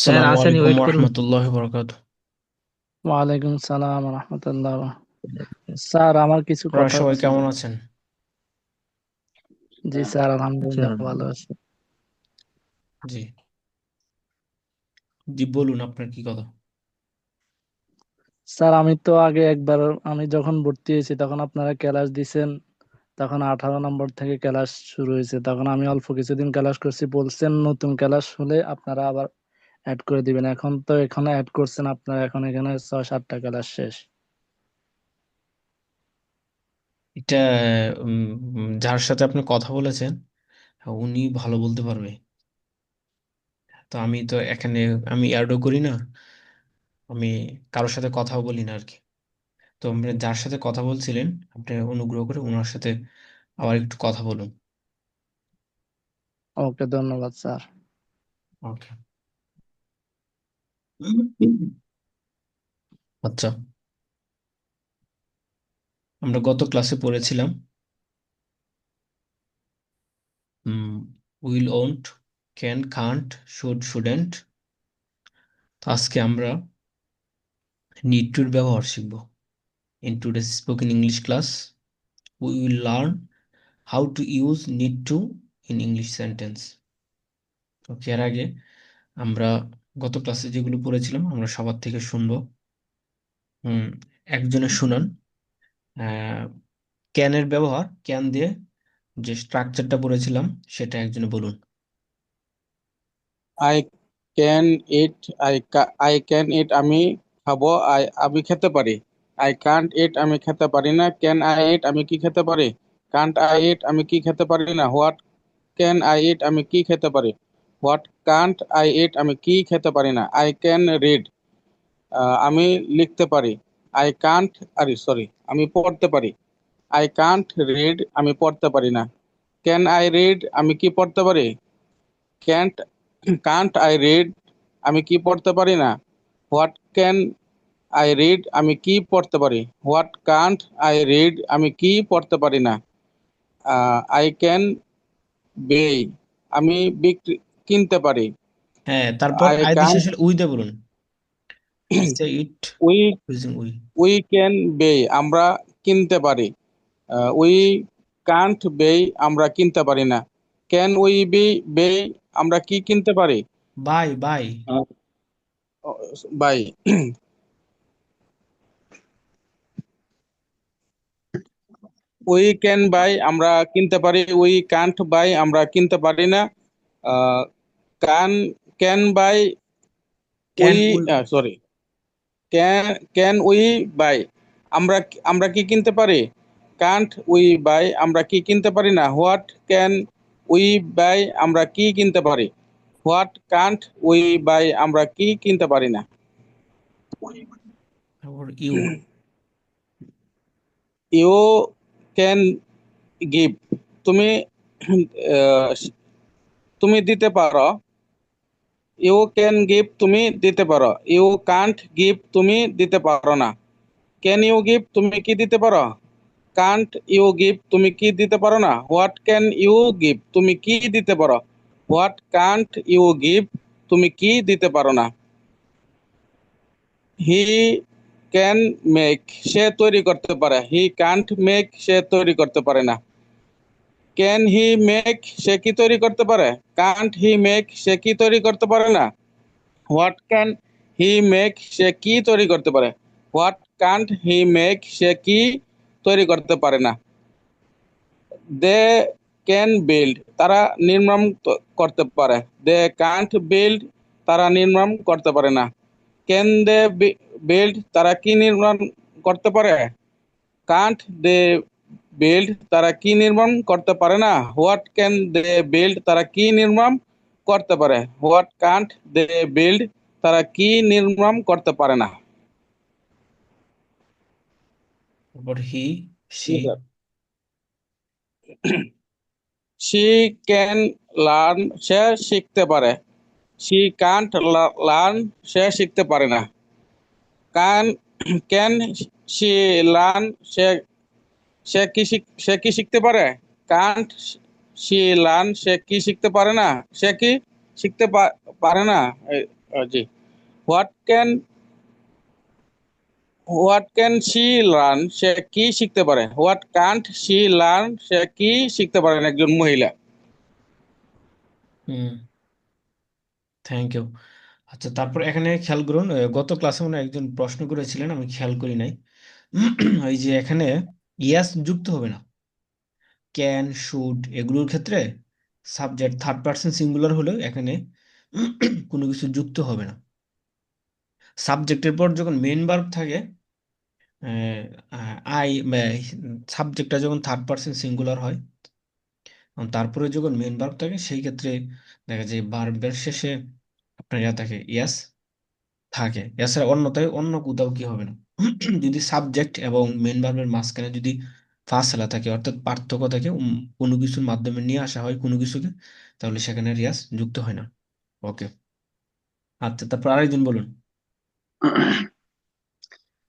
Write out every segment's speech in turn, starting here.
Sir আসসালামু আসেনি, আলাইকুম ওয়েট করুন। রহমতুল্লাহ বরকাত। ওয়ালাইকুম সালাম রহমতুল্লাহ। স্যার আমার কিছু আপনারা কথা সবাই ছিল। কেমন আছেন? জি স্যার, আলহামদুলিল্লাহ ভালো আছি। জি, জি বলুন আপনার কি কথা। স্যার আমি তো আগে একবার, আমি যখন ভর্তি হয়েছি তখন আপনারা ক্লাস দিছেন। তখন 18 নম্বর থেকে ক্লাস শুরু হয়েছে, তখন আমি অল্প কিছুদিন ক্লাস করছি, বলছেন নতুন ক্লাস হলে আপনারা আবার অ্যাড করে দিবেন। এখন তো এখানে অ্যাড করছেন আপনারা, এখন এখানে 6-7টা ক্লাস শেষ। এটা যার সাথে আপনি কথা বলেছেন উনি ভালো বলতে পারবে। তো আমি তো এখানে আমি অ্যাডও করি না, আমি কারোর সাথে কথাও বলি না আর কি। তো আপনি যার সাথে কথা বলছিলেন আপনি অনুগ্রহ করে ওনার সাথে আবার একটু কথা বলুন। ওকে, ধন্যবাদ স্যার। ওকে। আচ্ছা, আমরা গত ক্লাসে পড়েছিলাম will, won't, can, can't, should, shouldn't. আজকে আমরা নিড টুর ব্যবহার শিখব। In today's spoken English class, we will learn how to use need to in English sentence. ওকে, এর আগে আমরা গত ক্লাসে যেগুলো পড়েছিলাম আমরা সবার থেকে শুনবো। হুম, একজনের শুনান। ক্যানের ব্যবহার, ক্যান দিয়ে যে স্ট্রাকচারটা পড়েছিলাম সেটা একজনে বলুন। I can eat I can eat আমি খাবো। আমি খেতে পারি। আই কান্ট ইট আমি খেতে পারি না। ক্যান আই ইট আমি কি খেতে পারি? কান্ট আই ইট আমি কি খেতে পারি না। হোয়াট ক্যান আই ইট আমি কি খেতে পারি? হোয়াট কান্ট আই ইট আমি কি খেতে পারি না। আই ক্যান রিড আমি লিখতে পারি। আই কান্ট আরে সরি আমি পড়তে পারি। আই কান্ট রিড আমি পড়তে পারি না। ক্যান আই রিড আমি কি পড়তে পারি? ক্যান্ট কান্ট আই রিড আমি কি পড়তে পারি না। হোয়াট ক্যান আই রিড আমি কি পড়তে পারি? হোয়াট কান্ট আই রিড আমি কি পড়তে পারি না। আই ক্যান বে আমি বিক্রি কিনতে পারি। হ্যাঁ, তারপর আই আই দিয়ে কান্ট শেষে উই দিয়ে বলুন। আচ্ছা, it we using we. We can বে আমরা কিনতে পারি। উই কান্ট বে আমরা কিনতে পারি না। ক্যান উই বি বে আমরা কি কিনতে পারি? Buy buy. Buy we can buy আমরা কিনতে পারি। উই কান্ট বাই আমরা কিনতে পারি না। কান can buy can we we. Sorry can can we by আমরা আমরা কি কিনতে পারি? কান্ট উই বাই আমরা কি কিনতে পারি না। হোয়াট ক্যান উই বাই আমরা কি কিনতে পারি? হোয়াট কান্ট উই বাই আমরা কি কিনতে পারি না। তারপর ইউ। ইউ ক্যান গিভ তুমি আহ, তুমি দিতে পারো। ইউ ক্যান গিভ তুমি দিতে পারো। ইউ কান্ট গিভ তুমি দিতে পারো না। ক্যান ইউ গিভ তুমি কি দিতে পারো? কান্ট ইউ গিভ তুমি কি দিতে পারো না। হোয়াট ক্যান ইউ গিভ তুমি কি দিতে পারো? হোয়াট কান্ট ইউ গিভ তুমি কি দিতে পারো না। হি ক্যান মেক সে তৈরি করতে পারে। হি কান্ট মেক সে তৈরি করতে পারে না। ক্যান হি মেক সে কি তৈরি করতে পারে? কান্ট হি মেক সে কি তৈরি করতে পারে না। হোয়াট ক্যান হি মেক সে কি তৈরি করতে পারে? হোয়াট কান্ট হি মেক সে কি তৈরি করতে পারে না। দে ক্যান বিল্ড তারা নির্মাণ করতে পারে। দে কান্ট বিল্ড তারা নির্মাণ করতে পারে না। ক্যান দে বিল্ড তারা কি নির্মাণ করতে পারে? কান্ট দে বিল্ড তারা কি নির্মাণ করতে পারে না। হোয়াট ক্যান দে বিল্ড তারা কি নির্মাণ করতে পারে? হোয়াট কান্ট দে বিল্ড তারা কি নির্মাণ করতে পারে না। তারপর হি, সি। শি ক্যান লার্ন সে শিখতে পারে। শি কান্ট লার্ন সে শিখতে পারে না। কান ক্যান শি লার্ন সে সে কি সে কি শিখতে পারে? কান্ট শি লার্ন সে কি শিখতে পারে না। সে কি শিখতে পারে না। জি। হোয়াট ক্যান শি লার্ন, সে কি শিখতে পারে? হোয়াট কান্ট শি লার্ন, সে কি শিখতে পারেন একজন মহিলা? হুম, থ্যাংক ইউ। আচ্ছা, তারপর এখানে খেয়াল করুন, গত ক্লাসে মনে হয় একজন প্রশ্ন করেছিলেন, আমি খেয়াল করি নাই। ওই যে এখানে ইয়াস যুক্ত হবে না, ক্যান, শুড এগুলোর ক্ষেত্রে সাবজেক্ট থার্ড পার্সন সিঙ্গুলার হলেও এখানে কোনো কিছু যুক্ত হবে না। সাবজেক্টের পর যখন মেন ভার্ব থাকে, আই, সাবজেক্টটা যখন থার্ড পার্সন সিঙ্গুলার হয়, তারপরে যখন মেন ভার্ব থাকে সেই ক্ষেত্রে দেখা যায় ভার্বের শেষে আপনার ইয়া থাকে, ইয়াস থাকে। এছাড়া অন্যথায় অন্য কোথাও কি হবে না। যদি সাবজেক্ট এবং মেন ভার্বের মাঝখানে যদি ফাসলা থাকে, অর্থাৎ পার্থক্য থাকে, কোনো কিছুর মাধ্যমে নিয়ে আসা হয় কোনো কিছুকে, তাহলে সেখানে রিয়াজ যুক্ত হয় না। ওকে, আচ্ছা, তারপর আরেকজন বলুন।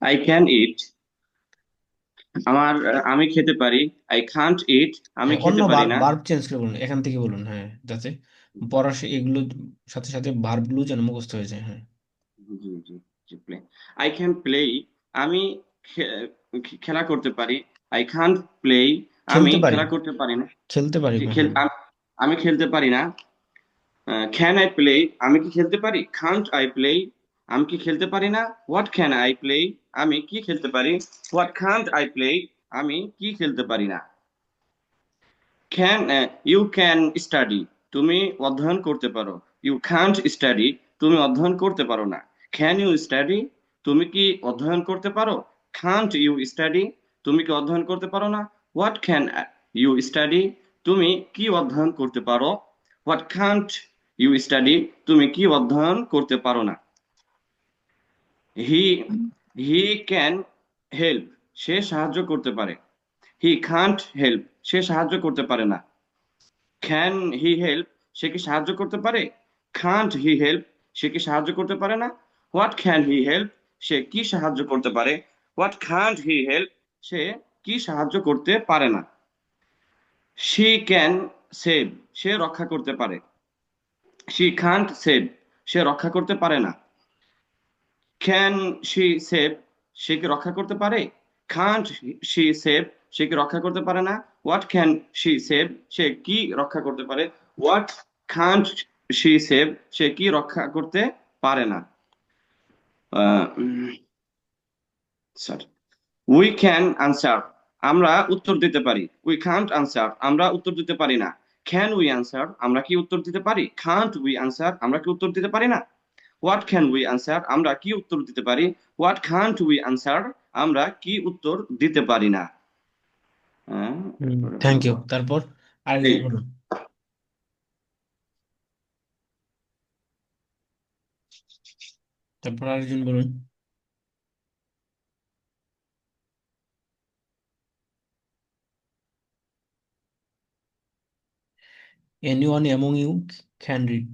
আই ক্যান ইট, আমি খেতে পারি। আই কান্ট ইট, আমি হ্যাঁ, অন্য খেতে পারি না। ভার্ব চেঞ্জ করে বলুন, এখান থেকে বলুন, হ্যাঁ, যাতে পড়া এগুলো সাথে সাথে ভার্বগুলো যেন মুখস্থ হয়ে যায়। হ্যাঁ, জি জি জি, প্লে। আই ক্যান প্লে, আমি খেলা করতে পারি। আই কান্ট প্লে, আমি খেলতে পারি, খেলা করতে পারি না। খেলতে পারি, হ্যাঁ। আমি খেলতে পারি না। ক্যান আই প্লে, আমি কি খেলতে পারি? কান্ট আই প্লে, আমি কি খেলতে পারি না। হোয়াট ক্যান আই প্লে, আমি কি খেলতে পারি। হোয়াট কান্ট আই প্লে, আমি কি খেলতে পারি না। ইউ ক্যান স্টাডি, তুমি অধ্যয়ন করতে পারো। ইউ কান্ট স্টাডি, তুমি অধ্যয়ন করতে পারো না। ক্যান ইউ স্টাডি, তুমি কি অধ্যয়ন করতে পারো। কান্ট ইউ স্টাডি, তুমি কি অধ্যয়ন করতে পারো না। হোয়াট ক্যান ইউ স্টাডি, তুমি কি অধ্যয়ন করতে পারো। হোয়াট কান্ট ইউ স্টাডি, তুমি কি অধ্যয়ন করতে পারো না। হি হি ক্যান হেল্প, সে সাহায্য করতে পারে। হি কান্ট হেল্প, সে সাহায্য করতে পারে না। ক্যান হি হেল্প, সে কি সাহায্য করতে পারে। কান্ট হি হেল্প, সে কি সাহায্য করতে পারে না। হোয়াট ক্যান হি হেল্প, সে কি সাহায্য করতে পারে। হোয়াট কান্ট হি হেল্প, সে কি সাহায্য করতে পারে না। শি ক্যান সেভ, সে রক্ষা করতে পারে। শি কান্ট সেভ, সে রক্ষা করতে পারে না। ক্যান শি সেভ, সে কি রক্ষা করতে পারে। কান্ট শি সেভ, সে কি রক্ষা করতে পারে না। হোয়াট ক্যান শি সেভ, সে কি রক্ষা করতে পারে। হোয়াট কান্ট শি সেভ, সে কি রক্ষা করতে পারে না। স্যার, উই ক্যান আনসার, আমরা উত্তর দিতে পারি। উই কান্ট আনসার, আমরা উত্তর দিতে পারি না। ক্যান উই আনসার, আমরা কি উত্তর দিতে পারি। কান্ট উই আনসার, আমরা কি উত্তর দিতে পারি না। হোয়াট ক্যান উই আনসার, আমরা কি উত্তর দিতে পারি। হোয়াট কান্ট উই আনসার, আমরা কি উত্তর দিতে পারি না। এরপরে থ্যাংক বলবো ইউ। তারপর এই, আরেকজন বলুন। তারপর আরেকজন বলুন। Anyone among you can read,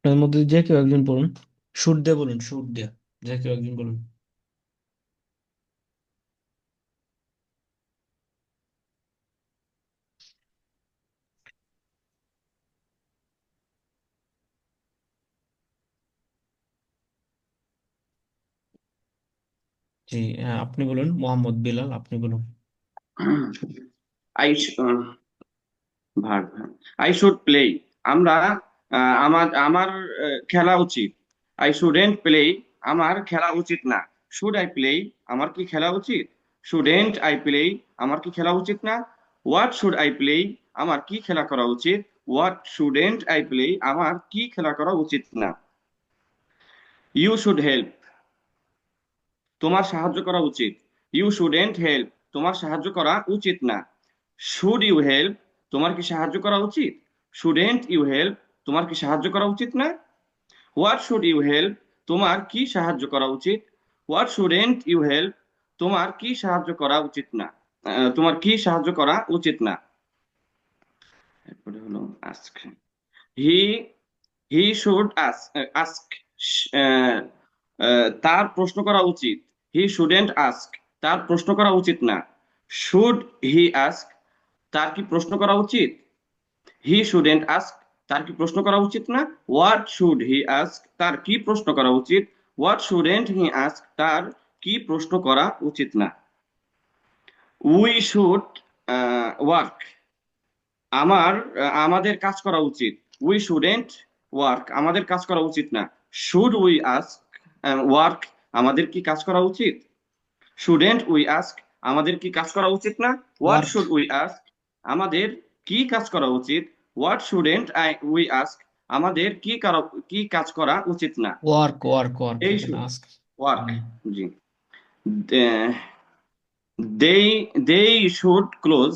এর মধ্যে যে কেউ একজন বলুন। শুড দিয়ে বলুন, শুড দিয়ে, যে কেউ একজন বলুন। জি, হ্যাঁ, আপনি বলুন, মোহাম্মদ বিলাল, আপনি বলুন। I verb, I should play, আমরা আমার আমার খেলা উচিত। আই শুডেন্ট প্লে, আমার খেলা উচিত না। শুড আই প্লে, আমার কি খেলা উচিত। শুডেন্ট আই প্লে, আমার কি খেলা উচিত না। হোয়াট শুড আই প্লে, আমার কি খেলা করা উচিত। হোয়াট শুডেন্ট আই প্লে, আমার কি খেলা করা উচিত না। ইউ শুড হেল্প, তোমার সাহায্য করা উচিত। ইউ শুডেন্ট হেল্প, তোমার সাহায্য করা উচিত না। শুড ইউ হেল্প, তোমার কি সাহায্য করা উচিত। শুডেন্ট ইউ হেল্প, তোমার কি সাহায্য করা উচিত না। হোয়াট শুড ইউ হেল্প, তোমার কি সাহায্য করা উচিত। হোয়াট শুডেন্ট ইউ হেল্প, তোমার কি সাহায্য করা উচিত না। তোমার কি সাহায্য করা উচিত না। এরপরে হলো ask. He he should ask, তার প্রশ্ন করা উচিত। হি শুডেন্ট আস্ক, তার প্রশ্ন করা উচিত না। শুড হি আস্ক, তার কি প্রশ্ন করা উচিত। হি শুডেন্ট আস্ক, তার কি প্রশ্ন করা উচিত না? হোয়াট শুড হি আস্ক, তার কি প্রশ্ন করা উচিত? হোয়াট শুডেন্ট হি আস্ক, তার কি প্রশ্ন করা উচিত না? উই শুড ওয়ার্ক, আমাদের কাজ করা উচিত। উই শুডেন্ট ওয়ার্ক, আমাদের কাজ করা উচিত না। শুড উই আস্ক ওয়ার্ক, আমাদের কি কাজ করা উচিত? শুডেন্ট উই আস্ক, আমাদের কি কাজ করা উচিত না? What work should we ask, আমাদের কি কাজ করা উচিত? হোয়াট শুডেন্ট উই আস্ক, আমাদের কি কাজ করা উচিত না? ওয়ার্ক ওয়ার্ক ওয়ার্ক এই এখানে শুড আস্ক। ওয়ার্ক, জি। দে দে শুড ক্লোজ,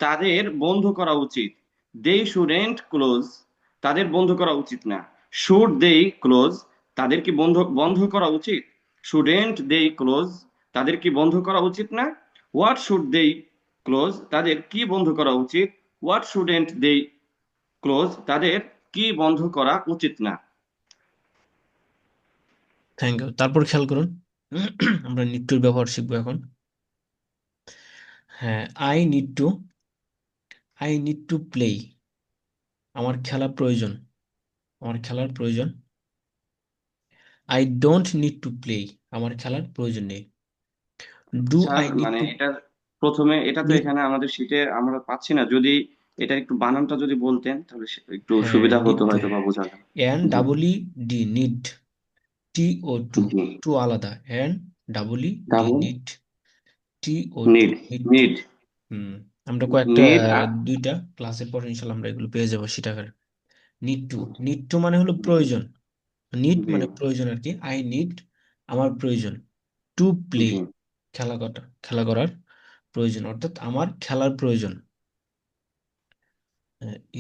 তাদের বন্ধ করা উচিত। দে শুডেন্ট ক্লোজ, তাদের বন্ধ করা উচিত না। শুড দে ক্লোজ, তাদের কি বন্ধ বন্ধ করা উচিত? শুডেন্ট দে ক্লোজ, তাদের কি বন্ধ করা উচিত না? হোয়াট শুড দে ক্লোজ, তাদের কি বন্ধ করা উচিত? হোয়াট শুডেন্ট দে ক্লোজ, তাদের কি বন্ধ করা উচিত না? Thank you. তারপর খেয়াল করুন, আমরা নিড টুর ব্যবহার শিখবো এখন। হ্যাঁ, আই নিড টু প্লে, আমার খেলা প্রয়োজন, আমার খেলার প্রয়োজন। I don't need to play, আমার খেলার প্রয়োজন নেই। ডু স্যার আই নিড মানে টু এটা প্রথমে, এটা তো নিড, এখানে আমাদের শীটে আমরা পাচ্ছি না, যদি এটা একটু বানানটা যদি বলতেন তাহলে একটু হ্যাঁ সুবিধা হতো নিড, হয়তো বা বোঝাতে। এন জি, double E D, need, T O to, জি। টু আলাদা, N double E D, double need, T O to, need, need. Need, hmm, আমরা কয়েকটা নিড। দুইটা ক্লাসের পর ইনশাল্লাহ আমরা এগুলো পেয়ে যাবো সেটা। নিড টু, নিড টু মানে হলো প্রয়োজন, নিড জি, মানে প্রয়োজন আর কি। আই নিড, আমার প্রয়োজন। টু প্লে, জি। খেলা করার প্রয়োজন, অর্থাৎ আমার খেলার প্রয়োজন।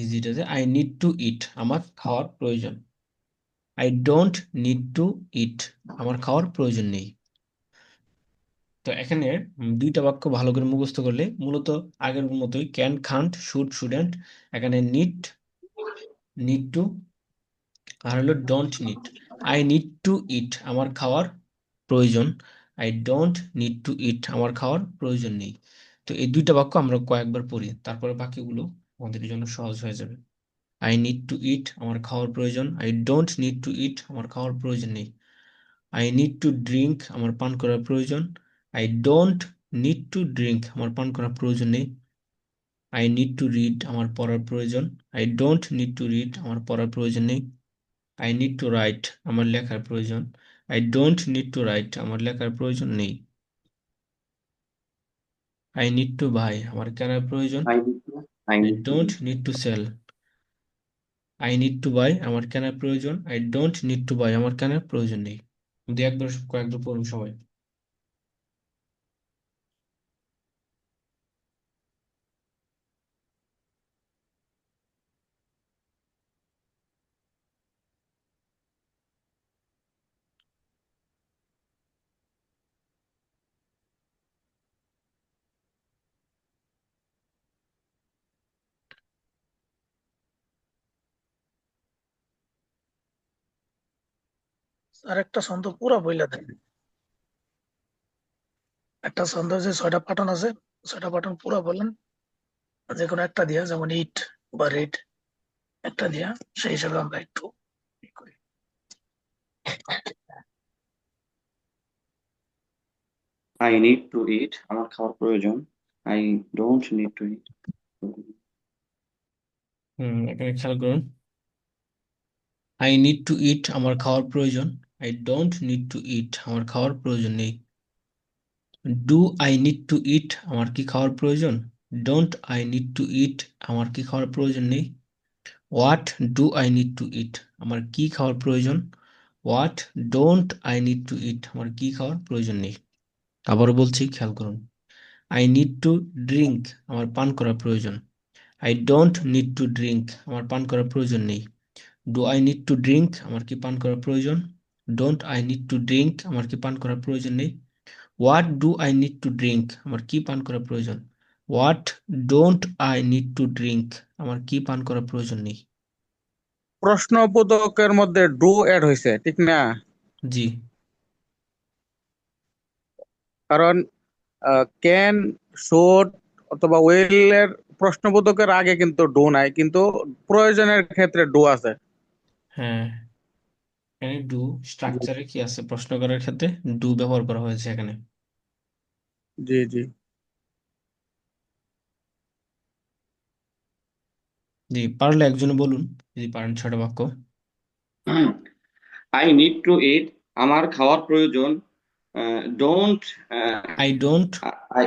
ইজিটা যে আই নিড টু ইট, আমার খাওয়ার প্রয়োজন। I don't need to eat, আমার খাওয়ার প্রয়োজন নেই। তো এখানে দুইটা বাক্য ভালো করে মুখস্থ করলে মূলত আগের মতোই, ক্যান, খান্ট, শুড, শুডেন্ট। এখানে নিড টু আর হলো don't need. I need to eat, আমার খাওয়ার প্রয়োজন। I don't need to eat, আমার খাওয়ার প্রয়োজন নেই। তো এই দুইটা বাক্য আমরা কয়েকবার পড়ি, তারপরে বাকিগুলো আমাদের জন্য সহজ হয়ে যাবে। আই নিড টু ইট, আমার খাওয়ার প্রয়োজন। I don't need to eat, আমার খাওয়ার প্রয়োজন নেই। আই নিড টু ড্রিঙ্ক, আমার পান করার প্রয়োজন। I don't need to drink, আমার পান করার প্রয়োজন নেই। আই নিড টু রিড, আমার পড়ার প্রয়োজন। I don't need to read, আমার পড়ার প্রয়োজন নেই। আই নিড টু রাইট, আমার লেখার প্রয়োজন। I don't need two right, আমার লেখার প্রয়োজন নেই। আই নিড টু বাই, আমার কেনার প্রয়োজন। I need to, I I need to. Don't need to sell. I need to buy, আমার কেনার প্রয়োজন। I don't need to buy, আমার কেনার প্রয়োজন নেই। দু একবার কয়েকবার পড়ুন সবাই। আর একটা ছন্দ পুরা বইলা দেন। একটা ছন্দ যে 6টা পাটন আছে, 6টা পাটন পুরা বলেন, যে কোনো একটা দিয়া, যেমন ইট বা রেড, একটা দিয়া, সেই হিসাবে আমরা একটু ই করি। আই নিড টু ইট, আমার খাওয়ার প্রয়োজন। আই ডোন্ট নিড টু ইট। এখানে খেয়াল করুন, আই নিড টু ইট, আমার খাওয়ার প্রয়োজন। I don't need to eat, আমার খাওয়ার প্রয়োজন নেই। Do I need to eat, আমার কি খাওয়ার প্রয়োজন? Don't I need to eat, আমার কি খাওয়ার প্রয়োজন নেই। What do I need to eat, আমার কি খাওয়ার প্রয়োজন? What don't I need to eat, আমার কি খাওয়ার প্রয়োজন নেই। আবারও বলছি, খেয়াল করুন। আই নিড টু ড্রিঙ্ক, আমার পান করার প্রয়োজন। I don't need to drink, আমার পান করার প্রয়োজন নেই। Do I need to drink, আমার কি পান করার প্রয়োজন? Don't I need to drink, আমার কি পান করার প্রয়োজন নেই। What do I need to drink, আমার কি পান করার প্রয়োজন? What don't I need to drink, আমার কি পান করার প্রয়োজন নেই। প্রশ্নবোধকের মধ্যে ডু অ্যাড হয়েছে, ঠিক না? জি, কারণ ক্যান, শুড অথবা উইল এর প্রশ্নবোধকের আগে কিন্তু ডু নাই, কিন্তু প্রয়োজনের ক্ষেত্রে ডু আছে। হ্যাঁ, এখানে ডু স্ট্রাকচারে কি আছে, প্রশ্ন করার ক্ষেত্রে ডু ব্যবহার করা হয়েছে এখানে। জি জি। জি, পারলে একজনে বলুন যদি পারেন 6টা বাক্য। আই নিড টু ইট, আমার খাওয়ার প্রয়োজন। Don't I don't I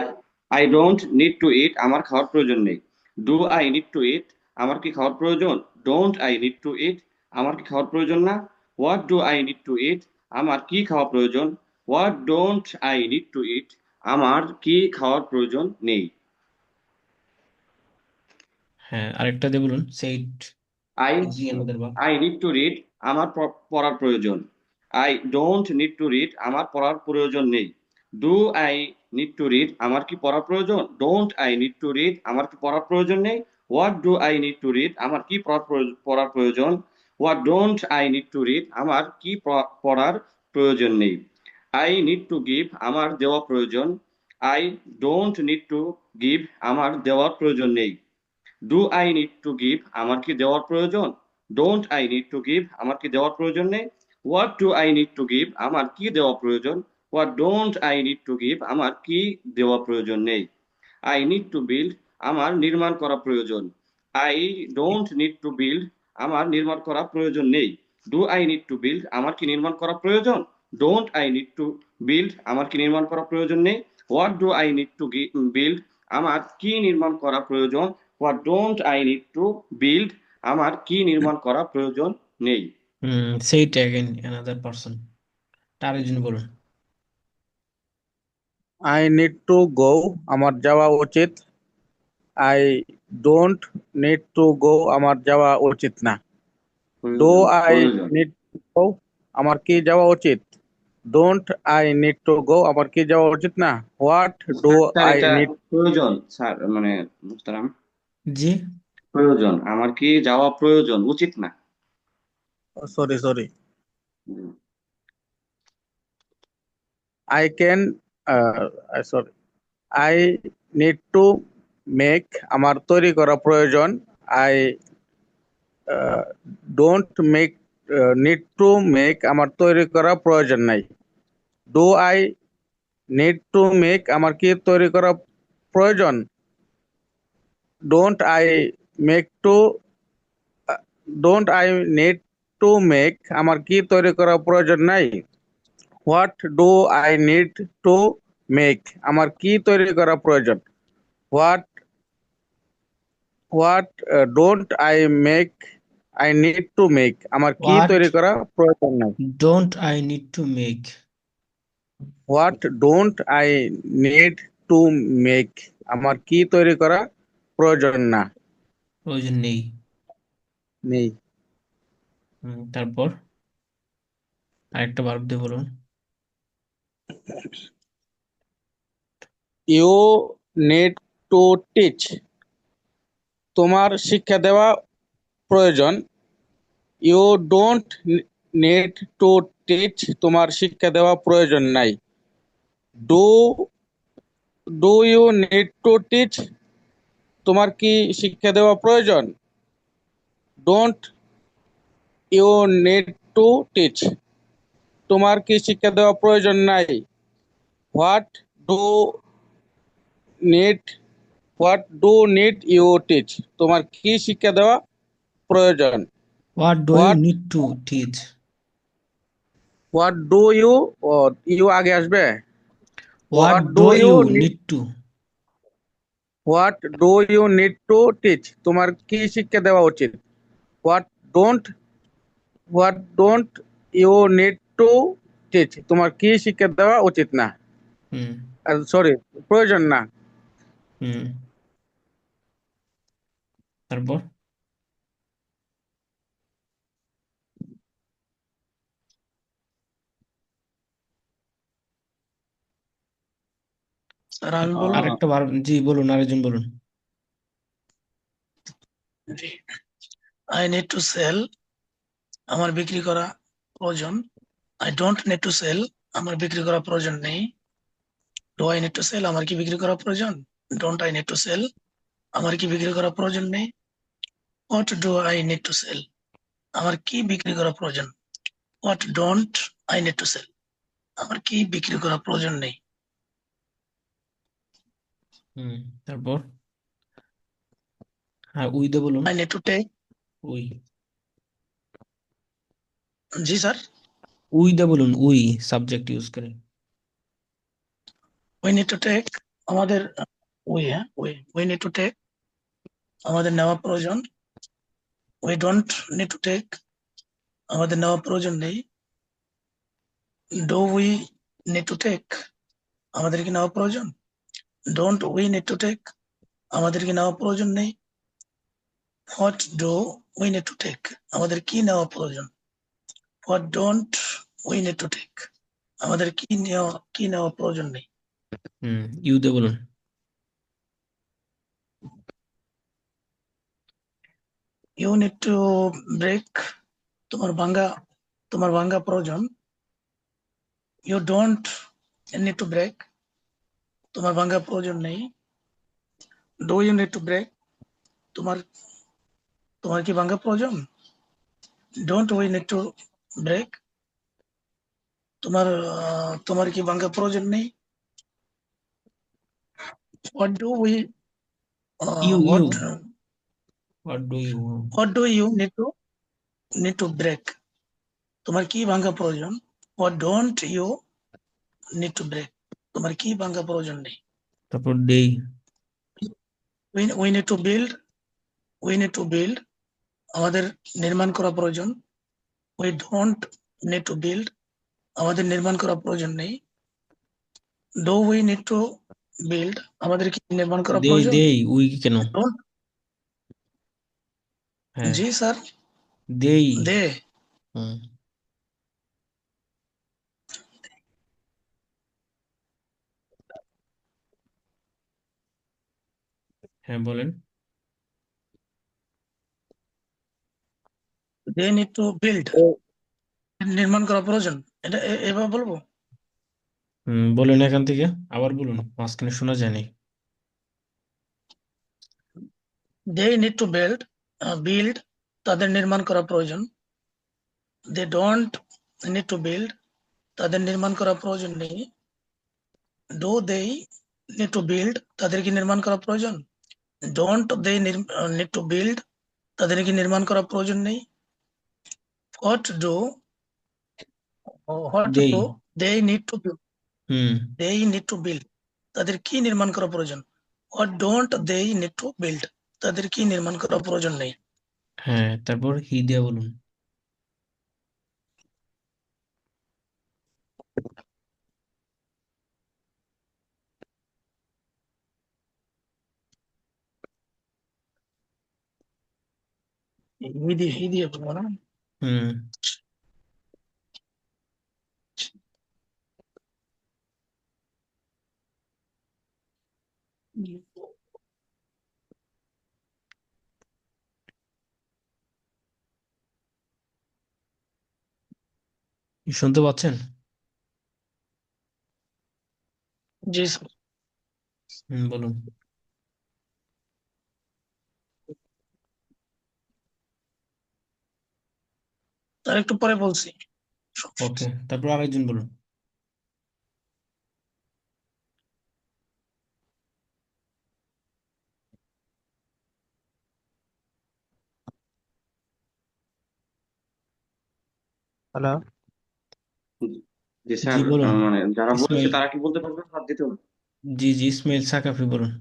I don't need to eat, আমার খাওয়ার প্রয়োজন নেই। Do I need to eat, আমার কি খাওয়ার প্রয়োজন? Don't I need to eat, আমার কি খাওয়ার প্রয়োজন না? What do I need to eat, আমার কি খাওয়া প্রয়োজন? What don't I need to eat, আমার কি খাওয়ার প্রয়োজন নেই। হ্যাঁ, আরেকটা দিয়ে বলুন, সেইট আই জি আমাদের বা আই নিড টু রিড, আমার পড়ার প্রয়োজন। I don't need to read, আমার পড়ার প্রয়োজন নেই। Do I need to read, আমার কি পড়ার প্রয়োজন? Don't I need to read, আমার কি পড়ার প্রয়োজন নেই। What do I need to read, আমার কি পড়ার প্রয়োজন? What don't I need to read, আমার কি পড়ার প্রয়োজন নেই। আই নিড টু গিভ, আমার দেওয়া প্রয়োজন। I don't need to give, আমার দেওয়ার প্রয়োজন নেই। Do I need to give, আমার কি দেওয়ার প্রয়োজন? Don't I need to give, আমার কি দেওয়ার প্রয়োজন নেই। What do I need to give, আমার কি দেওয়া প্রয়োজন? What don't I need to give, আমার কি দেওয়া প্রয়োজন নেই। আই নিড টু বিল্ড, আমার নির্মাণ করা প্রয়োজন। I don't need to build, আমার নির্মাণ করা প্রয়োজন নেই। Do I need to build, আমার কি নির্মাণ করা প্রয়োজন? Don't I need to build, আমার কি নির্মাণ করা প্রয়োজন নেই। What do I need to build, আমার কি নির্মাণ করা প্রয়োজন? What don't I need to build, আমার কি নির্মাণ করা প্রয়োজন নেই। সেইট অ্যাগেন অ্যানাদার পারসন। আরেকজন বলুন। আই নিড টু গো, আমার যাওয়া উচিত। I don't need to go, আমার যাওয়া উচিত না। ডু প্রয়োজন আই প্রয়োজন নিড টু গো, আমার কি যাওয়া উচিত? Don't I need to go, আমার কি যাওয়া উচিত না? হোয়াট ডু স্যার আই এটা নিড, প্রয়োজন স্যার, মানে মুস্তারাম, জি, প্রয়োজন, আমার কি যাওয়া প্রয়োজন, উচিত না। Sorry sorry, I can, sorry, I need to make, আমার তৈরি করা প্রয়োজন। I don't make, need to make, আমার তৈরি করা প্রয়োজন নাই। Do I need to make, আমার কি তৈরি করা প্রয়োজন? Don't I make to, don't I need to make, আমার কি তৈরি করা প্রয়োজন নাই। What do I need to make, আমার কি তৈরি করা প্রয়োজন? What what don't I make, I need to make, আমার কি হোয়াট তৈরি করা প্রয়োজন নাই। Don't I need to make, what don't I need to make, আমার কি তৈরি করা প্রয়োজন না, প্রয়োজন নেই। নেই। তারপর আরেকটা ভার্ব দিয়ে বলুন। ইউ নিড টু টিচ, তোমার শিক্ষা দেওয়া প্রয়োজন। You don't need to teach, তোমার শিক্ষা দেওয়া প্রয়োজন নাই। Do do you need to teach, তোমার কি শিক্ষা দেওয়া প্রয়োজন? Don't you need to teach, তোমার কি শিক্ষা দেওয়া প্রয়োজন নাই। What do need, what do need you teach, তোমার কি শিক্ষা দেওয়া প্রয়োজন? What do you what need to teach, what do you, ও ইউ আগে আসবে। What what do do you you need, need to, what do you need to teach, তোমার কি শিক্ষা দেওয়া উচিত? What don't, what don't you need to teach, তোমার কি শিক্ষা দেওয়া উচিত না, হুম সরি, প্রয়োজন না। হুম তারপর স্যার আমি বলবো। আরেকটা ভার্ব, জি বলুন, আরেকজন বলুন। আই নিড টু সেল, আমার বিক্রি করা প্রয়োজন। I don't need to sell, আমার বিক্রি করা প্রয়োজন নেই। Do I need to sell, আমার কি বিক্রি করা প্রয়োজন? Don't I need to sell, আমার কি বিক্রি করা প্রয়োজন নেই? What do I need to sell? আমার কি বিক্রি করা প্রয়োজন? What don't I need to sell? আমার কি বিক্রি করা প্রয়োজন নেই? তারপর হ্যাঁ উই দে বলুন। I need to take. We জি স্যার। উই দে বলুন, উই সাবজেক্ট ইউজ করে। We need to take. আমাদের উই নিড টু টেক। আমাদের নেওয়া প্রয়োজন। We don't need to take. আমাদের নেওয়া প্রয়োজন নেই। Do we need to take? আমাদের কি নেওয়া প্রয়োজন? Don't we need to take? আমাদের কি নেওয়া প্রয়োজন নেই। What do we need to take? আমাদের কি নেওয়া প্রয়োজন? What don't we need to take? আমাদের কি নেওয়া প্রয়োজন নেই। ইউ দে বলুন। You need to break. তোমার ভাঙ্গা প্রয়োজন। You don't need to break? তোমার ভাঙ্গা প্রয়োজন নেই। Do you need to break? তোমার তোমার কি ভাঙ্গা প্রয়োজন? Don't we need to break? তোমার কি ভাঙ্গা প্রয়োজন নেই। What do we you you what what do you what do you need to break? তোমার কি ভাঙ্গা প্রয়োজন? What don't you need to break? তোমার কি ভাঙ্গা প্রয়োজন নেই। তারপর ডেই। We need to build. We need to build. আমাদের নির্মাণ করা প্রয়োজন। We don't need to build. আমাদের নির্মাণ করা প্রয়োজন নেই। Do we need to build? আমাদের কি নির্মাণ করা দেই প্রয়োজন? দেই উই কেন? Don't- হ্যাঁ জি স্যার। দেই। দে। হুম হ্যাঁ বলেন। They need to build. নির্মাণ করা প্রয়োজন। এটা এভাবে বলবো। বলেন এখান থেকে, আবার বলুন, মাঝখানে শোনা যায়নি। They need to build. তাদের নির্মাণ করা প্রয়োজন। They don't need to build. তাদের নির্মাণ করা প্রয়োজন নেই। Do they need to build? তাদের কি নির্মাণ করা প্রয়োজন? Don't they need to build? তাদের কি নির্মাণ করা প্রয়োজন নেই। What do what they. Do they need to hmm they need to build? তাদের কি নির্মাণ করা প্রয়োজন? What don't they need to build? তাদের কি নির্মাণ করা প্রয়োজন নেই। হ্যাঁ তারপর হি দিয়া বলুন। হি দিয়ে বলবো না। হুম শুনতে পাচ্ছেন? জি স্যার। বলুন। তার একটু পরে বলছি। ওকে তারপর আরেকজন বলুন। হ্যালো। জি জি স্যার, বলুন। মানে যারা বলেছে ইসমাইল। তারা কি বলতে পারবে, হাত দিতে হবে? জি জি ইসমাইল সাকাফি বলুন।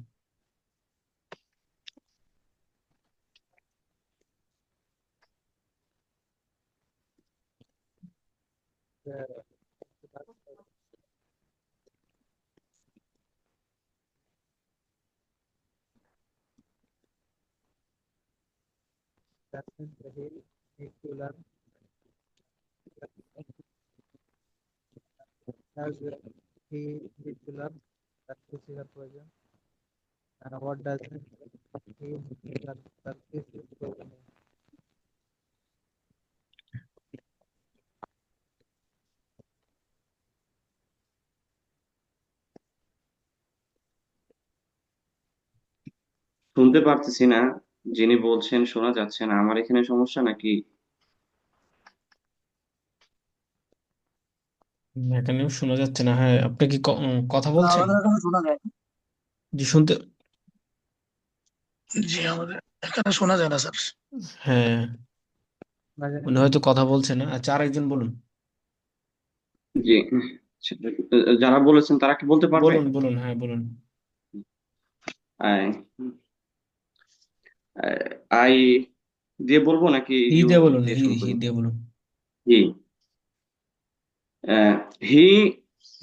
শুনতে পারতেছি না, যিনি বলছেন শোনা যাচ্ছে না। আমার এখানে সমস্যা নাকি? এখানেও শোনা যাচ্ছে না। হ্যাঁ, আপনি কি কথা বলছেন? আমাদের এখানে শোনা যায় না। জি, শুনতে। জি, আমাদের এখানে শোনা যায় না স্যার। হ্যাঁ, উনি হয়তো কথা বলছেন না। আচ্ছা, আরেকজন বলুন। জি, যারা বলেছেন তারা কি বলতে পারবে? বলুন বলুন, হ্যাঁ বলুন। আই আই দিয়ে বলবো নাকি হি ইউ দিয়ে বলুন, দিয়ে হি শুরু হি করি? দিয়ে বলুন। হি হি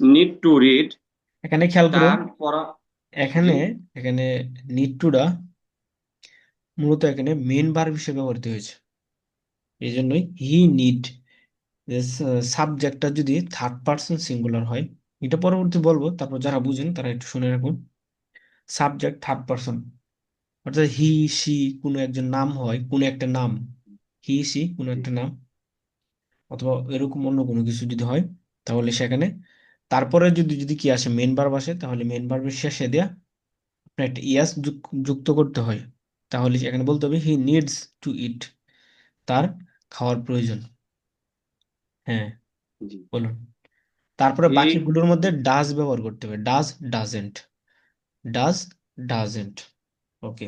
নিড টু রিড। এখানে খেয়াল করুন, তার পড়া। জি, এখানে এখানে নিড টুটা মূলত এখানে মেন ভার্ব হিসেবে ব্যবহৃত হয়েছে। এই জন্যই হি নিড। সাবজেক্টটা যদি থার্ড পার্সন সিঙ্গুলার হয়, এটা পরবর্তী বলবো, তারপর যারা বুঝেন তারা একটু শুনে রাখুন। সাবজেক্ট থার্ড পার্সন, অর্থাৎ হি সি কোনো একজন নাম হয়, কোনো একটা নাম, হি সি কোনো জি, একটা নাম, অথবা এরকম অন্য কোনো কিছু যদি হয়, তাহলে সেখানে তারপরে যদি যদি কি আসে, মেন ভার্ব আসে, তাহলে মেন ভার্বের শেষে দেয়া আপনার একটা ইয়াস যুক্ত করতে হয়। তাহলে এখানে বলতে হবে হি নিডস টু ইট, তার খাওয়ার প্রয়োজন। হ্যাঁ, জি। বলুন। তারপরে হি বাকিগুলোর মধ্যে ডাজ ব্যবহার করতে হবে, ডাজ ডাজেন্ট, ডাজ ডাজেন্ট। ওকে।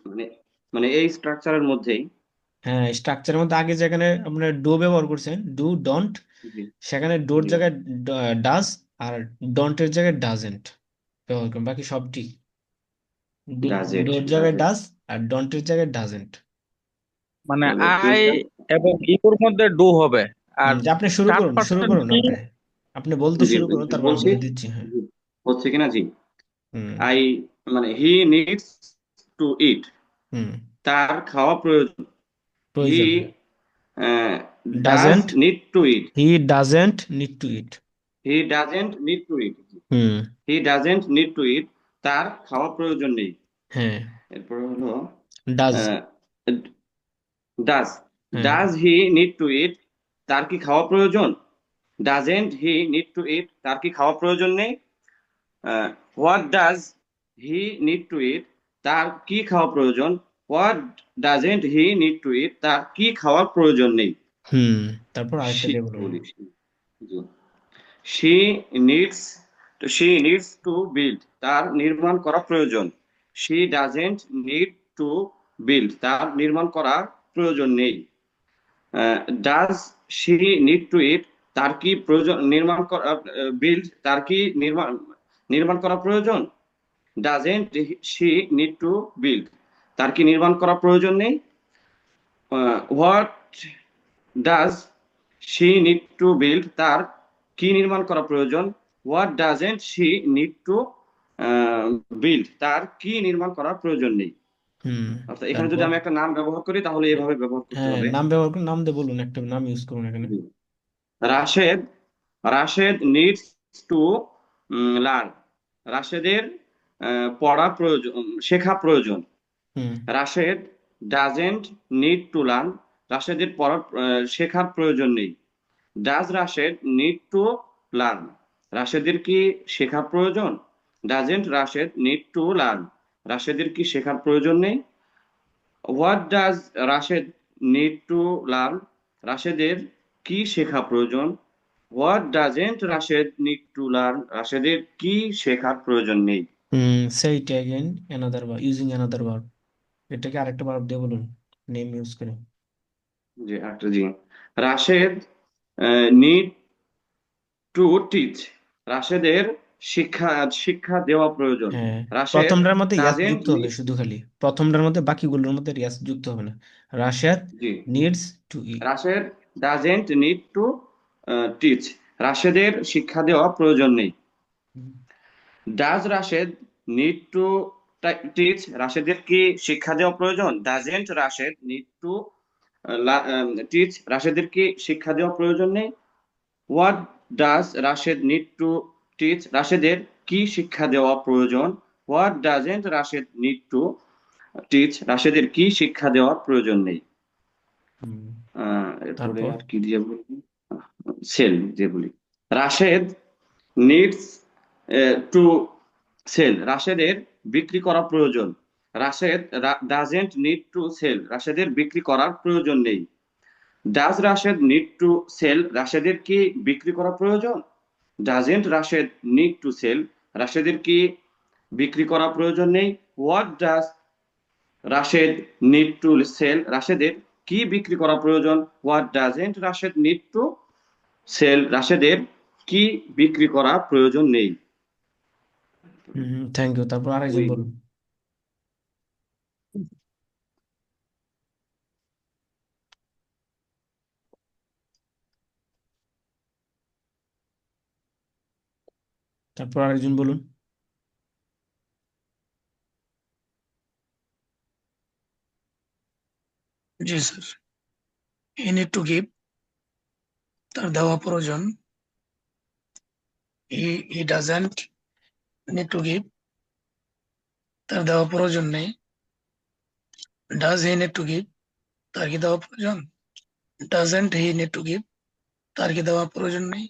মানে মানে এই স্ট্রাকচারের মধ্যেই। হ্যাঁ, স্ট্রাকচারের মধ্যে আগে যেখানে আপনার ডু ব্যবহার করছেন, ডু ডন্ট, জি, সেখানে ডোর জি। জায়গায় ডাজ, আর ডন্টের জায়গায় ডাজেন্ট ব্যবহার করুন। বাকি সব ঠিক। ডাজ ইট, ডোর ডাজ জায়গায় ইট। ডাজ আর ডন্টের জায়গায় ডাজেন্ট। মানে তাহলে আই ফিউচার। এবং ইউর মধ্যে ডু হবে। আর যে আপনি শুরু থার্ড করুন, শুরু পার্সন করুন কি? আপনি। আপনি বলতে জি, শুরু করুন, তারপর আমি বলছি। বলে দিচ্ছি। হ্যাঁ। জি, হচ্ছে কিনা? জি। হুম। আই মানে হি নিডস টু ইট। হুম। তার খাওয়া প্রয়োজন। হি প্রয়োজন। Does doesn't, need to eat. He doesn't need to eat. He doesn't need to eat. Hmm. He doesn't need to eat. তার খাওয়া প্রয়োজন নেই। হ্যাঁ। এরপর হলো ডাজ। ডাজ। হ্যাঁ। Does he need to eat. তার কি খাওয়া প্রয়োজন? Doesn't he need to eat. তার কি খাওয়া প্রয়োজন নেই? What does he need to eat. তার কি খাওয়া প্রয়োজন? What doesn't he need to eat. তার কি খাওয়ার প্রয়োজন নেই? হুম। তারপর আরেকটা She দিয়ে বলুন। বলি, জি। she needs she needs to build। তার নির্মাণ করা প্রয়োজন। she doesn't need to build। তার নির্মাণ করা প্রয়োজন নেই। does she need to eat। তার কি প্রয়োজন নির্মাণ করা? build। তার কি নির্মাণ নির্মাণ করা প্রয়োজন? doesn't she need to build। তার কি নির্মাণ করা প্রয়োজন নেই? what does she need to build. তার কি নির্মাণ করা প্রয়োজন? What doesn't she need to build. তার কি নির্মাণ করার প্রয়োজন নেই। হুম। অর্থাৎ এখানে যদি তারপর আমি একটা নাম ব্যবহার করি তাহলে এভাবে ব্যবহার করতে হ্যাঁ, হবে। নাম ব্যবহার করুন, নাম দিয়ে বলুন, একটা নাম ইউজ করুন এখানে। Rashed Rashed needs to learn. রাশেদের পড়া প্রয়োজন, শেখা প্রয়োজন। Hmm. Rashed doesn't need to learn. রাশেদের পড়া শেখার প্রয়োজন নেই। Does Rashed need to learn. রাশেদের কি শেখার প্রয়োজন? Doesn't Rashed need to learn. রাশেদের কি শেখার প্রয়োজন নেই? What does Rashed need to learn. রাশেদের কি শেখা প্রয়োজন? What doesn't Rashed need to learn. রাশেদের কি শেখার প্রয়োজন নেই। Hmm. Say it again, another verb, using another verb. এটাকে আরেকটা ভার্ব দিয়ে বলুন, নেম ইউজ করে। জি, একটা জি। Rashed need to teach. রাশেদের শিক্ষা শিক্ষা দেওয়া প্রয়োজন। হ্যাঁ, রাশেদ প্রথমটার মধ্যে ইয়াস ডাজেন্ট যুক্ত হবে শুধু, খালি প্রথমটার মধ্যে, বাকিগুলোর মধ্যে ইয়াস যুক্ত হবে না। রাশেদ জি, নিডস টু ই। Rashed doesn't need to teach. রাশেদের শিক্ষা দেওয়া প্রয়োজন নেই। Does Rashed need to teach. রাশেদের কি শিক্ষা দেওয়া প্রয়োজন? Doesn't Rashed need to teach. রাশেদের কি শিক্ষা দেওয়া প্রয়োজন নেই। What does Rashed need to teach. রাশেদের কি শিক্ষা দেওয়া প্রয়োজন? What doesn't Rashed need to teach. রাশেদের কি শিক্ষা দেওয়ার প্রয়োজন নেই। এরপরে তারপর আর কি দিয়ে বলি? সেল দিয়ে বলি। Rashed needs to sell. রাশেদের বিক্রি করা প্রয়োজন। Rashed doesn't need to sell, রাশেদের বিক্রি করার প্রয়োজন নেই। Does Rashed need to sell, রাশেদের কি বিক্রি করা প্রয়োজন? Doesn't Rashed need to sell, রাশেদের কি বিক্রি করা প্রয়োজন নেই। What does Rashed need to sell, রাশেদের কি বিক্রি করা প্রয়োজন। What doesn't Rashed need to sell, রাশেদের কি বিক্রি করা প্রয়োজন নেই। Thank you. তারপর আরেকজন ওই বলুন। তারপর আরেকজন বলুন। জি sir, he need to give, তার দেওয়া প্রয়োজন। He doesn't need to give, তার দেওয়া প্রয়োজন নেই। Does he need to give, তার কি দেওয়া প্রয়োজন? Doesn't he need to give, তার কি দেওয়া প্রয়োজন নেই।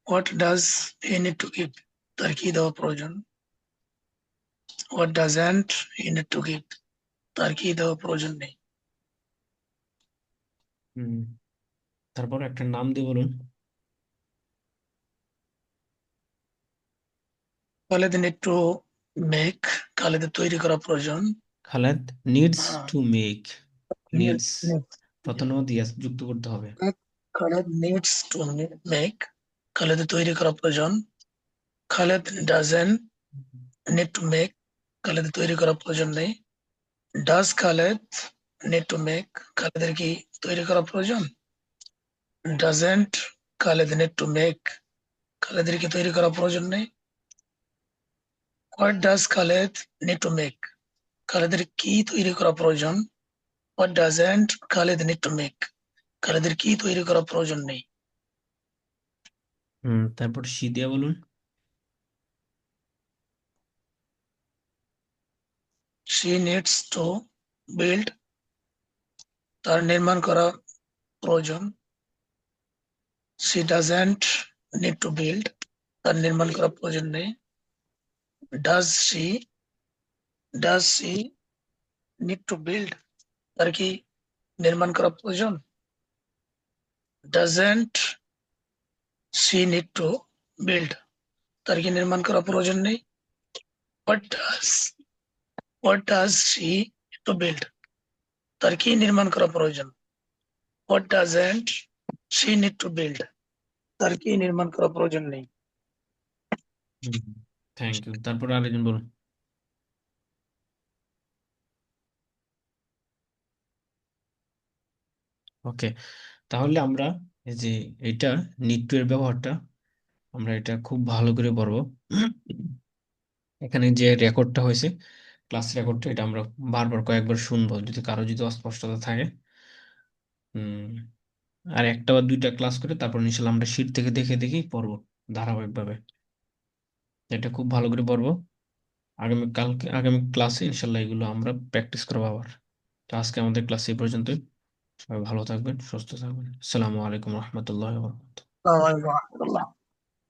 What does he need to give, তার কি দেওয়া প্রয়োজন। What doesn't he need to give, তার কি দেওয়া প্রয়োজন নেই। হুম, তারপর একটা নাম দিয়ে বলুন। খালেদ নিড টু মেক, খালেদের তৈরি করা প্রয়োজন। খালেদ নিডস হ্যাঁ, টু মেক। নিডস প্রথমে দিয়াস যুক্ত করতে হবে। খালেদ নিডস টু মেক, খালেদের তৈরি করা প্রয়োজন। Khaled doesn't need to make, খালেদের তৈরি করা প্রয়োজন নেই। Does Khaled need to make, খালেদের কি তৈরি করা প্রয়োজন? Doesn't Khaled need to make, খালেদের কি তৈরি করা প্রয়োজন নেই। What does Khaled need to make, খালেদের কি তৈরি করা প্রয়োজন। What doesn't Khaled need to make, খালেদের কি তৈরি করা প্রয়োজন নেই। তারপর সি দিয়ে বলুন। শি নিডস টু বিল্ড, তার নির্মাণ করা প্রয়োজন। She doesn't need to build, তার নির্মাণ করা প্রয়োজন নেই। Does she need to build, তার কি নির্মাণ করা প্রয়োজন। Doesn't she need to build, তার কি নির্মাণ করা প্রয়োজন নেই। What does she to build, তার কি নির্মাণ করা প্রয়োজন। What doesn't she need to build, তার কি নির্মাণ করা প্রয়োজন নেই। Thank you. তারপর আরেকজন বলুন। ওকে, তাহলে আমরা এই যে এটা নিড টু এর ব্যবহারটা আমরা এটা খুব ভালো করে পড়বো। এখানে যে রেকর্ডটা হয়েছে, ক্লাস রেকর্ডটা, এটা আমরা বারবার কয়েকবার শুনবো যদি কারো যদি অস্পষ্টতা থাকে। হুম, আর একটা বা দুইটা ক্লাস করে তারপর ইনশাল্লাহ আমরা শীট থেকে দেখে দেখেই পড়বো ধারাবাহিকভাবে। এটা খুব ভালো করে পড়বো। আগামী ক্লাসে ইনশাল্লাহ এগুলো আমরা প্র্যাকটিস করবো আবার। তো আজকে আমাদের ক্লাস এই পর্যন্তই। সবাই ভালো থাকবেন, সুস্থ থাকবেন। আসসালামু আলাইকুম রহমতুল্লাহ। আসসালামু আলাইকুম ওয়া রাহমাতুল্লাহ।